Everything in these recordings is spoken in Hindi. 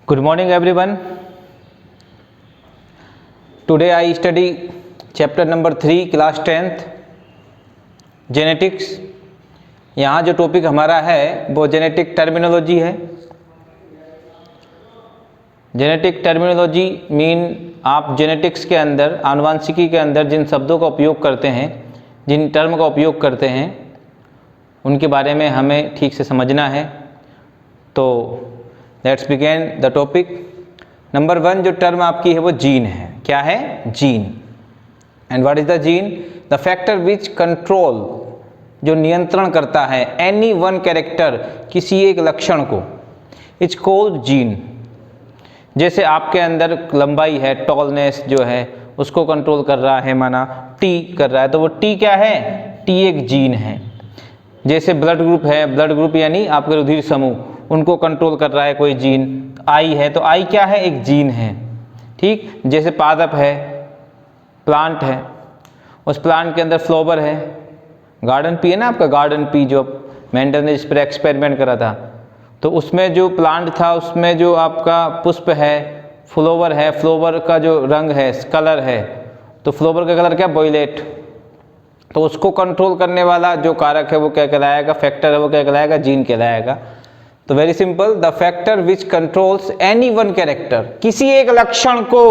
Good morning everyone. Today I study chapter number 3 class 10th genetics. यहाँ जो टॉपिक हमारा है वो जेनेटिक टर्मिनोलॉजी है। जेनेटिक टर्मिनोलॉजी मीन आप जेनेटिक्स के अंदर, आनुवांशिकी के अंदर जिन शब्दों का उपयोग करते हैं, जिन टर्म का उपयोग करते हैं, उनके बारे में हमें ठीक से समझना है। तो let's begin the topic. Number 1 जो टर्म आपकी है वो जीन है। क्या है? Gene. And what is the gene? The factor which control, जो नियंत्रण करता है एनी वन कैरेक्टर, किसी एक लक्षण को, इट्स कॉल्ड जीन। जैसे आपके अंदर लंबाई है, टॉलनेस जो है उसको कंट्रोल कर रहा है, माना टी कर रहा है, तो वो टी क्या है? टी एक जीन है। जैसे ब्लड ग्रुप है, ब्लड ग्रुप यानी आपके रुधिर समूह, उनको कंट्रोल कर रहा है कोई जीन। आई है तो आई क्या है? एक जीन है। ठीक, जैसे पादप है, प्लांट है, उस प्लांट के अंदर फ्लावर है, गार्डन पी है ना आपका, गार्डन पी जो मेंडल ने इस पर एक्सपेरिमेंट करा था, तो उसमें जो प्लांट था उसमें जो आपका पुष्प है, फ्लावर है, फ्लावर का जो रंग है, कलर है, तो फ्लावर का कलर क्या? वॉयलेट। तो उसको कंट्रोल करने वाला जो कारक है वो क्या कहलाएगा? फैक्टर है, वो क्या कहलाएगा? जीन कहलाएगा। तो very simple, the factor which controls any one character, किसी एक लक्षण को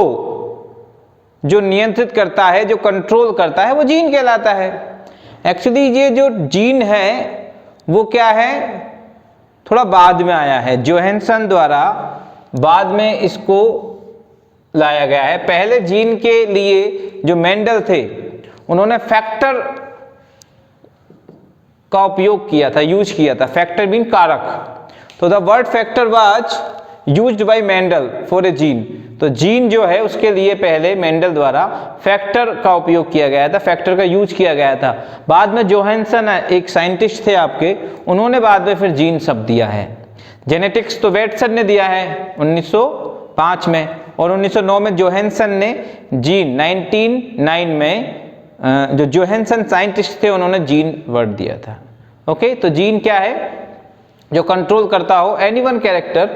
जो नियंत्रित करता है, जो कंट्रोल करता है, वो जीन कहलाता है। एक्चुअली ये जो जीन है वो क्या है? थोड़ा बाद में आया है, जोहानसन द्वारा बाद में इसको लाया गया है। पहले जीन के लिए जो मेंडल थे उन्होंने फैक्टर का उपयोग किया था, यूज किया था। फैक्टर मीन कारक। तो the word factor was used by Mendel for a gene. तो जीन जो है उसके लिए पहले मेंडल द्वारा फैक्टर का उपयोग किया गया था, फैक्टर का यूज किया गया था। बाद में जोहानसन एक साइंटिस्ट थे आपके, उन्होंने बाद में फिर जीन शब्द दिया है। जेनेटिक्स तो वेटसन ने दिया है 1905 में, और 1909 में जोहानसन ने जीन, 1909 में जो जोहानसन साइंटिस्ट थे उन्होंने जीन वर्ड दिया था। ओके, तो जीन क्या है? जो कंट्रोल करता हो एनी वन कैरेक्टर,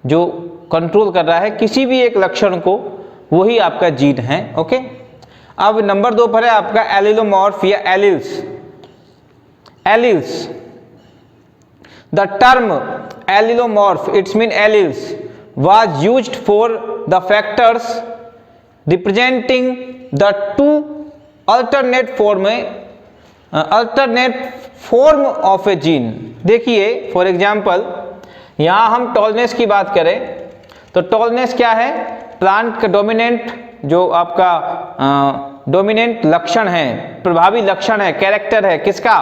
जो कंट्रोल कर रहा है किसी भी एक लक्षण को, वही आपका जीन है। ओके, अब नंबर 2 पर है आपका एलिलोमॉर्फ या alleles. Alleles, the term allelomorph, it's mean alleles, was used for the factors representing the two alternate form of a gene. देखिए फॉर एग्जाम्पल, यहाँ हम टॉलनेस की बात करें तो टॉलनेस क्या है? प्लांट का डोमिनेंट, जो आपका डोमिनेंट लक्षण है, प्रभावी लक्षण है, कैरेक्टर है, किसका?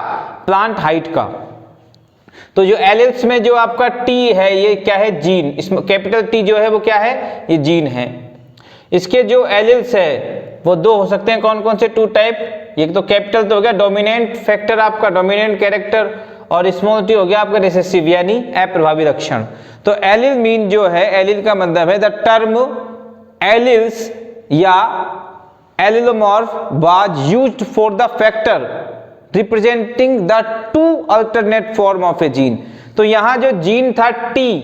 प्लांट हाइट का। तो जो एलिल्स में जो आपका टी है ये क्या है? जीन। इसमें कैपिटल टी जो है वो क्या है? ये जीन है। इसके जो एलिल्स है वो 2 हो सकते हैं। कौन कौन से? 2 टाइप। एक तो कैपिटल तो हो गया डोमिनेंट फैक्टर आपका, डोमिनेंट कैरेक्टर, और स्मॉल टी हो गया आपका रिसेसिव यानी अप्रभावी लक्षण। तो एलिल मीन जो है, एलिल का मतलब है द टर्म एलिल्स या allelomorph was used for the factor representing the two alternate form of a gene. तो यहां जो जीन था टी,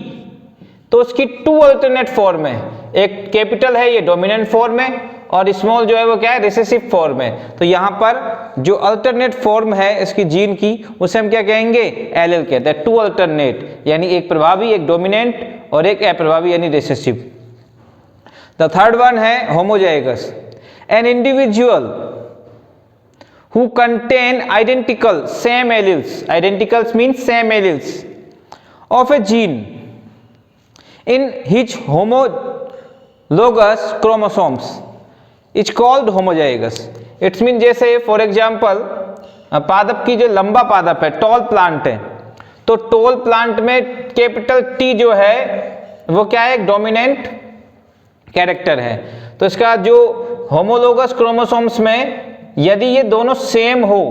तो उसकी 2 अल्टरनेट फॉर्म है। एक कैपिटल है ये डोमिनेंट फॉर्म है, और स्मॉल जो है वो क्या है? रिसेसिव फॉर्म है। तो यहाँ पर जो अल्टरनेट फॉर्म है इसकी जीन की, उसे हम क्या कहेंगे? एलिल कहते हैं। 2 अल्टरनेट यानी एक प्रभावी, एक डोमिनेंट, और एक अप्रभावी यानी रिसेसिव। द थर्ड वन है homozygous, an individual who contain identical same alleles, identicals means same alleles of a gene in his homologous chromosomes is called homozygous. It's mean जैसे फॉर एग्जाम्पल पादप की जो लंबा पादप है, टॉल प्लांट है, तो टॉल प्लांट में कैपिटल टी जो है वो क्या है? एक डोमिनेंट कैरेक्टर है। तो इसका जो होमोलोगस क्रोमोसोम्स में यदि ये दोनों सेम हो,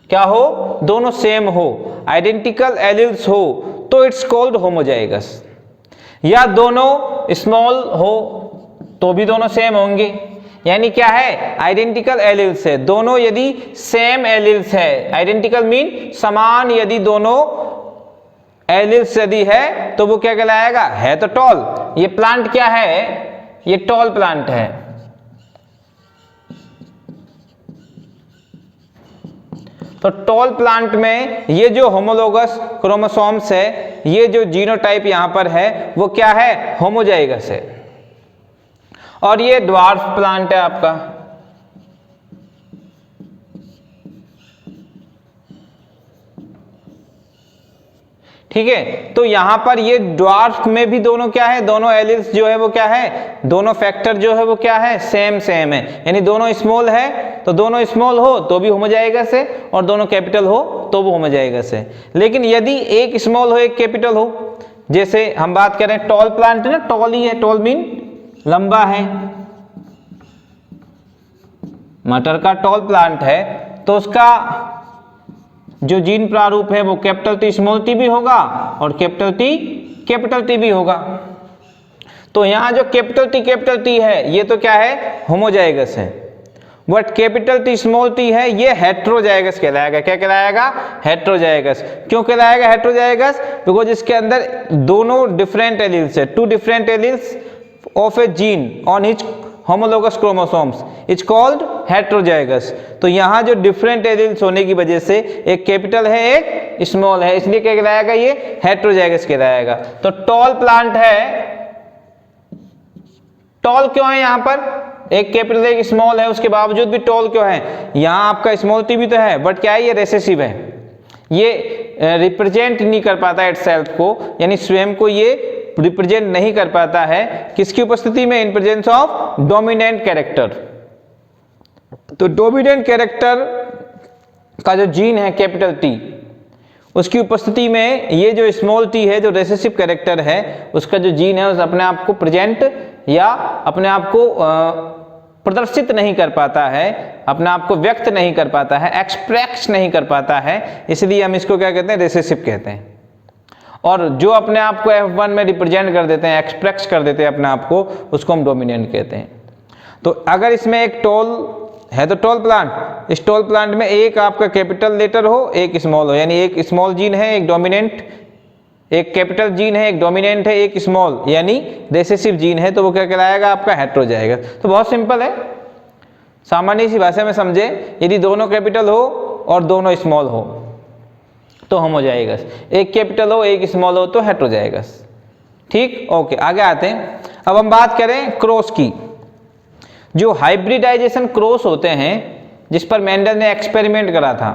क्या हो? दोनों सेम हो, आइडेंटिकल एलिल्स हो, तो इट्स कॉल्ड होमोजाइगस। या दोनों स्मॉल हो तो भी दोनों सेम होंगे, यानी क्या है? आइडेंटिकल एलिल्स है। दोनों यदि सेम एलिल्स है, आइडेंटिकल मीन समान, यदि दोनों एलिल्स यदि है तो वो क्या कहलाएगा, है तो टॉल। ये प्लांट क्या है, ये टॉल प्लांट है। तो टॉल प्लांट में ये जो होमोलोगस क्रोमोसोम्स है, ये जो जीनोटाइप यहां पर है वो क्या है, होमोजाइगस है। और ये ड्वार्फ प्लांट है आपका। ठीक है, तो यहां पर ये ड्वार्फ में भी दोनों क्या है, दोनों एलिल्स जो है वो क्या है, दोनों फैक्टर जो है वो क्या है, सेम सेम है। यानी दोनों स्मॉल है तो दोनों स्मॉल हो तो भी होमोजाइगस है, और दोनों कैपिटल हो तो वो होमोजाइगस है। लेकिन यदि एक स्मॉल हो एक कैपिटल हो, जैसे हम बात करें टॉल प्लांट है ना, टॉल ही है, टॉल मीन लंबा है, मटर का टॉल प्लांट है तो उसका जो जीन प्रारूप है वो कैपिटल टी स्मॉल टी भी होगा और कैपिटल टी भी होगा। तो यहां जो कैपिटल टी है ये तो क्या है, होमोजाइगस है। But capital T small T है ये हेट्रोजाइगस कहलाएगा। क्या कहलाएगा, हेट्रोजाइगस। क्यों कहलाएगा हेट्रोजाइगस, बिकॉज इसके अंदर दोनों डिफरेंट एलील्स है, two different alleles of a gene on each homologous chromosomes is called heterozygous. तो यहां जो डिफरेंट एलील्स होने की वजह से एक कैपिटल है एक स्मॉल है, इसलिए क्या कहलाएगा, ये हेट्रोजाइगस कहलाएगा। तो टॉल प्लांट है, टॉल क्यों है, यहां पर एक कैपिटल एक स्मॉल है उसके बावजूद भी टॉल क्यों है, यहां आपका स्मॉल टी भी तो है बट क्या है, ये रेसेसिव है, ये रिप्रेजेंट नहीं कर पाता इटसेल्फ को, यानी स्वयं को ये रिप्रेजेंट नहीं कर पाता है किसकी उपस्थिति में, in presence of dominant character. तो डोमिनेंट कैरेक्टर का जो जीन है कैपिटल टी, उसकी उपस्थिति में ये जो स्मॉल टी है जो रेसेसिव कैरेक्टर है उसका जो जीन है उस अपने आप को प्रेजेंट या अपने आप को प्रदर्शित नहीं कर पाता है, अपने आप को व्यक्त नहीं कर पाता है, एक्सप्रेस नहीं कर पाता है, इसलिए हम इसको क्या कहते हैं, रेसेसिव कहते हैं। और जो अपने आप को F1 में रिप्रेजेंट कर देते हैं, एक्सप्रेस कर देते हैं अपने आप को, उसको हम डोमिनेंट कहते हैं। तो अगर इसमें एक टॉल है तो टॉल प्लांट, इस टॉल प्लांट में एक आपका कैपिटल लेटर हो एक स्मॉल हो, यानी एक स्मॉल जीन है एक डोमिनेंट, एक कैपिटल जीन है एक डोमिनेंट है एक स्मॉल, यानी रेसेसिव जीन है, तो वो क्या कहलाएगा, आपका हेट्रोजाइगस। तो बहुत सिंपल है, सामान्य सी भाषा में समझे, यदि दोनों कैपिटल हो और दोनों स्मॉल हो तो होमोजाइगस, एक कैपिटल हो एक स्मॉल हो तो हेट्रोजाइगस। ठीक, ओके, आगे आते हैं। अब हम बात करें क्रॉस की। जो हाइब्रिडाइजेशन क्रॉस होते हैं जिस पर मेंडल ने एक्सपेरिमेंट करा था,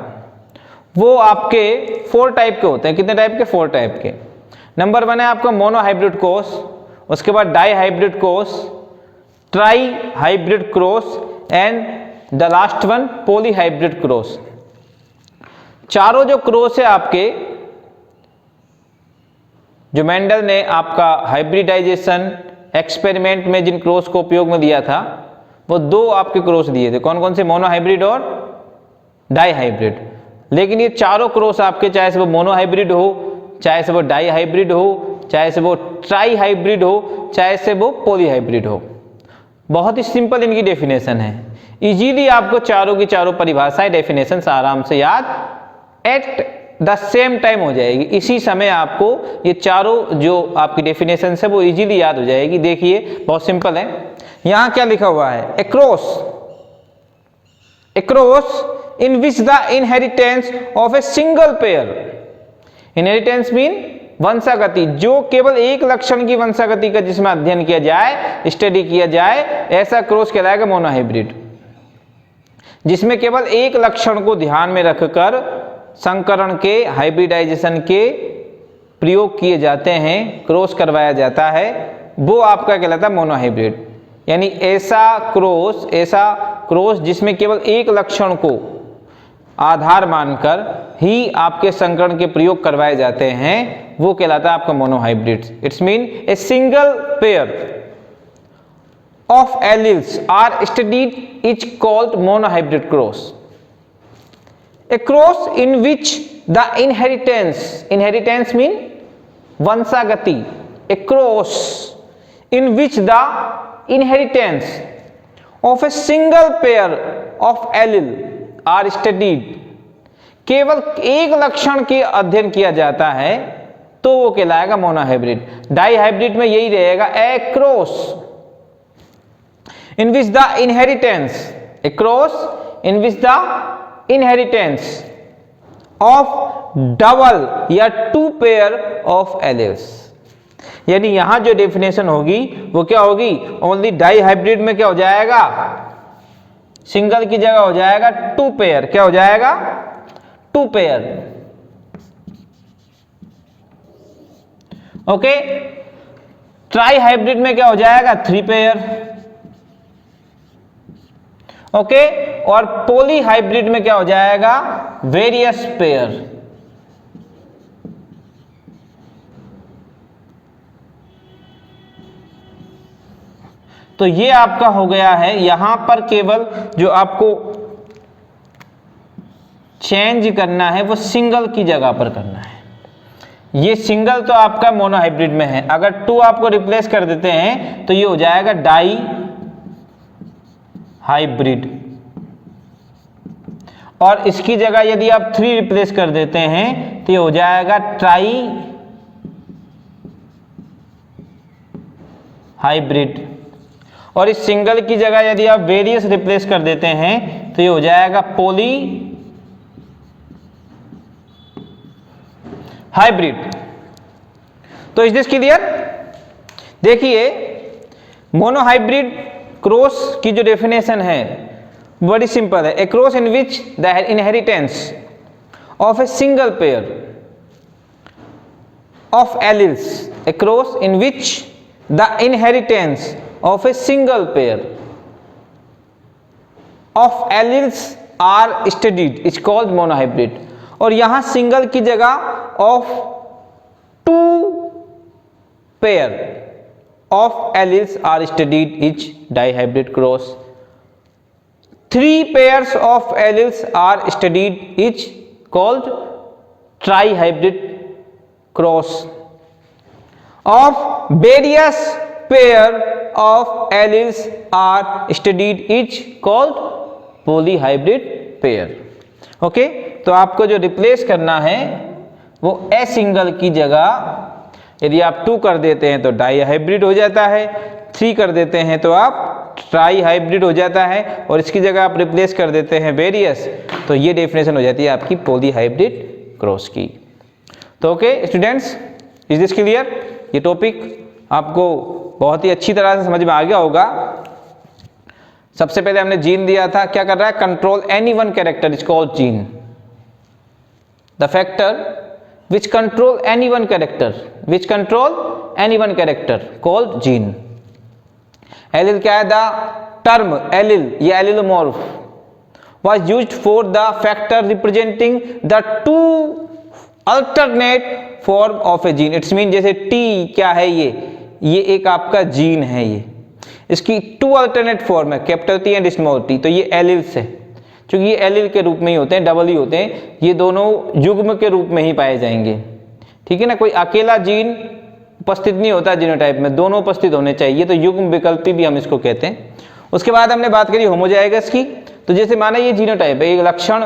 वो आपके 4 टाइप के होते हैं। कितने टाइप के, 4 टाइप के। नंबर 1 है आपका मोनो हाइब्रिड क्रॉस, उसके बाद dihybrid cross, trihybrid cross and the last one polyhybrid cross. चारों जो क्रॉस है आपके, जो मेंडल ने आपका हाइब्रिडाइजेशन एक्सपेरिमेंट में जिन क्रॉस को उपयोग में दिया था, वो 2 आपके क्रॉस दिए थे। कौन कौन से, मोनो हाइब्रिड और डाई हाइब्रिड। लेकिन ये चारों क्रॉस आपके, चाहे से वो मोनो हाइब्रिड हो, चाहे से वो डाई हाइब्रिड हो, चाहे से वो ट्राई हाइब्रिड हो, चाहे से वो पॉली हाइब्रिड हो, बहुत ही सिंपल इनकी डेफिनेशन है। इजीली आपको चारों की चारों परिभाषाएं, डेफिनेशन आराम से याद एट द सेम टाइम हो जाएगी। इसी समय आपको ये चारों जो आपकी डेफिनेशन है वो इजीली याद हो जाएगी। देखिए बहुत सिंपल है, यहां क्या लिखा हुआ है, a cross in which the inheritance of a single pair, inheritance mean वंशागति, जो केवल एक लक्षण की वंशागति का जिसमें अध्ययन किया जाए, स्टडी किया जाए, ऐसा क्रॉस कहलाएगा मोनोहाइब्रिड। जिसमें केवल एक लक्षण को ध्यान में रखकर संकरण के, हाइब्रिडाइजेशन के प्रयोग किए जाते हैं, क्रॉस करवाया जाता है, वो आपका कहलाता है मोनोहाइब्रिड। यानी ऐसा क्रॉस जिसमें केवल एक लक्षण को आधार मानकर ही आपके संकरण के प्रयोग करवाए जाते हैं, वो कहलाता है आपका monohybrid. It's mean a single pair of alleles are studied is called monohybrid cross. A cross in which the inheritance mean vanshagati, a cross in which the inheritance of a single pair of allele are studied, केवल एक लक्षण के अध्ययन किया जाता है, तो वो कहलाएगा मोनोहाइब्रिड। डाइहाइब्रिड में यही रहेगा, a cross in which the inheritance, a cross in which the inheritance of double या टू पेयर ऑफ एलील्स। यानी यहां जो डेफिनेशन होगी वो क्या होगी, ओनली डाइहाइब्रिड में क्या हो जाएगा, सिंगल की जगह हो जाएगा टू पेयर, क्या हो जाएगा, two pair. Okay, trihybrid में क्या हो जाएगा, थ्री पेयर। ओके, और पोली हाइब्रिड में क्या हो जाएगा, वेरियस पेयर। तो ये आपका हो गया है, यहां पर केवल जो आपको चेंज करना है वो सिंगल की जगह पर करना है। ये सिंगल तो आपका मोनोहाइब्रिड में है, अगर टू आपको रिप्लेस कर देते हैं तो ये हो जाएगा डाई हाइब्रिड, और इसकी जगह यदि आप थ्री रिप्लेस कर देते हैं तो ये हो जाएगा ट्राई हाइब्रिड, और इस सिंगल की जगह यदि आप वेरियस रिप्लेस कर देते हैं तो ये हो जाएगा पोली हाइब्रिड। तो इज दिस क्लियर? देखिए, मोनोहाइब्रिड क्रॉस की जो डेफिनेशन है बड़ी सिंपल है, a cross in which the inheritance of a single pair of alleles, a cross in which the inheritance of a single pair of alleles are studied is called monohybrid। और यहां सिंगल की जगह of two pair of alleles are studied is dihybrid cross, three pairs of alleles are studied is called trihybrid cross, of various pair of alleles are studied is called polyhybrid pair। Okay, तो आपको जो रिप्लेस करना है वो ए सिंगल की जगह यदि आप टू कर देते हैं तो डाई हाइब्रिड हो जाता है, थ्री कर देते हैं तो आप ट्राई हाइब्रिड हो जाता है, और इसकी जगह आप रिप्लेस कर देते हैं वेरियस, तो ये डेफिनेशन हो जाती है आपकी पोलीहाइब्रिड क्रॉस की। तो okay students, is this clear? ये टॉपिक आपको बहुत ही अच्छी तरह से समझ में आ गया होगा। सबसे पहले हमने जीन दिया था, क्या कर रहा है, control any one character is called gene, the factor which control any one character, which control any one character called gene. Allele क्या है, द टर्म एलिल, ये allelomorph was used for the factor representing the two alternate form of a gene। It's mean जैसे T क्या है, ये एक आपका जीन है, ये इसकी टू अल्टरनेट फॉर्म है, capital T and small t, तो ये एलिल्स है, क्योंकि ये एलिल के रूप में ही होते हैं, डबल ही होते हैं, ये दोनों युग्म के रूप में ही पाए जाएंगे। ठीक है ना, कोई अकेला जीन उपस्थित नहीं होता जीनोटाइप में, दोनों उपस्थित होने चाहिए, तो युग्म विकल्पी भी हम इसको कहते हैं। उसके बाद हमने बात करी होमोजाइगस की, तो जैसे माना ये जीनोटाइप है, एक लक्षण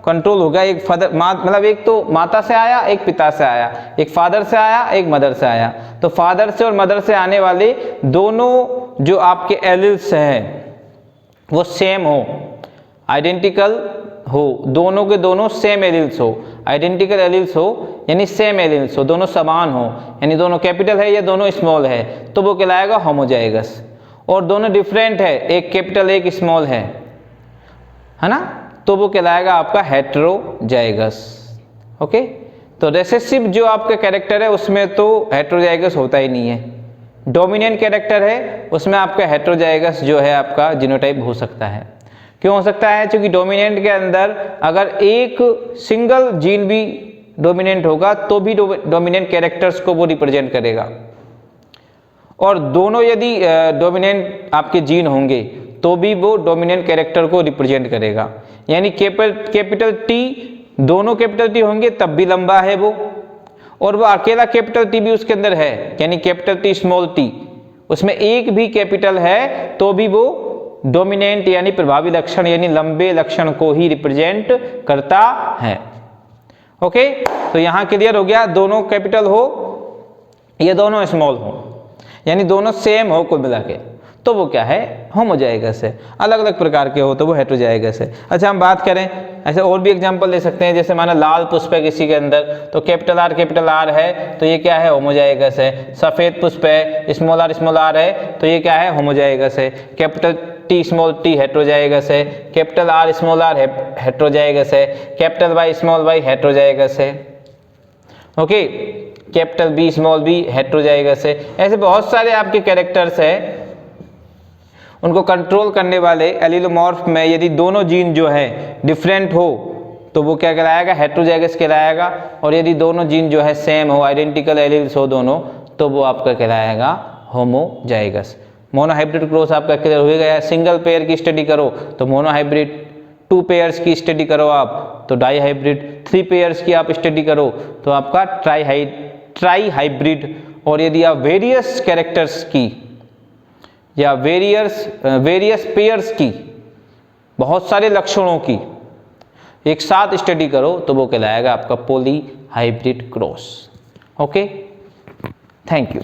कंट्रोल होगा, एक फादर मतलब एक तो माता से आया, एक पिता से आया, एक फादर से आया, एक मदर से आया, तो फादर से और मदर से आने वाले दोनों जो आपके एलिल्स हैं वो सेम हो, आइडेंटिकल हो, दोनों के दोनों सेम एलिल्स हो, आइडेंटिकल एलिल्स हो यानी सेम एलिल्स हो, दोनों समान हो, यानी दोनों कैपिटल है या दोनों स्मॉल है, तो वो कहलाएगा होमोजाइगस। और दोनों डिफरेंट है, एक कैपिटल एक स्मॉल है ना, तो वो कहलाएगा आपका हेटेरोजाइगस। ओके, तो रिसेसिव जो आपका कैरेक्टर है उसमें तो हेटेरोजाइगस होता ही नहीं है, डोमिनेंट कैरेक्टर है उसमें आपका हेटेरोजाइगस जो है आपका जीनोटाइप हो सकता है। क्यों हो सकता है? क्योंकि डोमिनेंट के अंदर अगर एक सिंगल जीन भी डोमिनेंट होगा तो भी डोमिनेंट कैरेक्टर्स को वो रिप्रेजेंट करेगा, और दोनों यदि डोमिनेंट आपके जीन होंगे तो भी वो डोमिनेंट कैरेक्टर को रिप्रेजेंट करेगा। यानी कैपिटल टी, दोनों कैपिटल टी होंगे तब भी लंबा है वो, और वो अकेला कैपिटल टी भी उसके अंदर है, यानी कैपिटल टी स्मॉल टी, उसमें एक भी कैपिटल है तो भी वो डोमिनेंट यानी प्रभावी लक्षण यानी लंबे लक्षण को ही रिप्रेजेंट करता है। ओके, तो यहां क्लियर हो गया, दोनों कैपिटल हो ये दोनों स्मॉल हो, यानी दोनों सेम हो कुल मिला के, तो वो क्या है, होमोजाइगस है। अलग अलग प्रकार के हो तो वो हेटेरोजाइगस है। अच्छा, हम बात करें ऐसे और भी एग्जांपल ले सकते हैं, जैसे माना लाल पुष्प है किसी के अंदर, तो कैपिटल आर है, तो ये क्या है, होमोजाइगस है। सफ़ेद पुष्प है, स्मॉल आर है, तो ये क्या है, होमोजाइगस है। Capital T small T heterozygous है। Capital R small R heterozygous है। Capital Y small Y heterozygous है। Okay, capital B small B heterozygous है। ऐसे बहुत सारे आपके कैरेक्टर्स हैं, उनको कंट्रोल करने वाले एलिलोमॉर्फ में यदि दोनों जीन जो है डिफरेंट हो तो वो क्या कहलाएगा, हेटेरोजाइगस कहलाएगा। और यदि दोनों जीन जो है सेम हो, आइडेंटिकल एलील्स हो दोनों, तो वो आपका कहलाएगा होमोजाइगस। मोनोहाइब्रिड क्रॉस आपका क्लियर हो गया। सिंगल पेयर की स्टडी करो तो मोनोहाइब्रिड, 2 पेयर्स की स्टडी करो आप तो डाई हाइब्रिड, 3 पेयर्स की आप स्टडी करो तो आपका ट्राई हाइब्रिड। और यदि आप वेरियस कैरेक्टर्स की या वेरियस पेयर्स की, बहुत सारे लक्षणों की एक साथ स्टडी करो तो वो कहलाएगा आपका poly hybrid cross. Okay, thank you.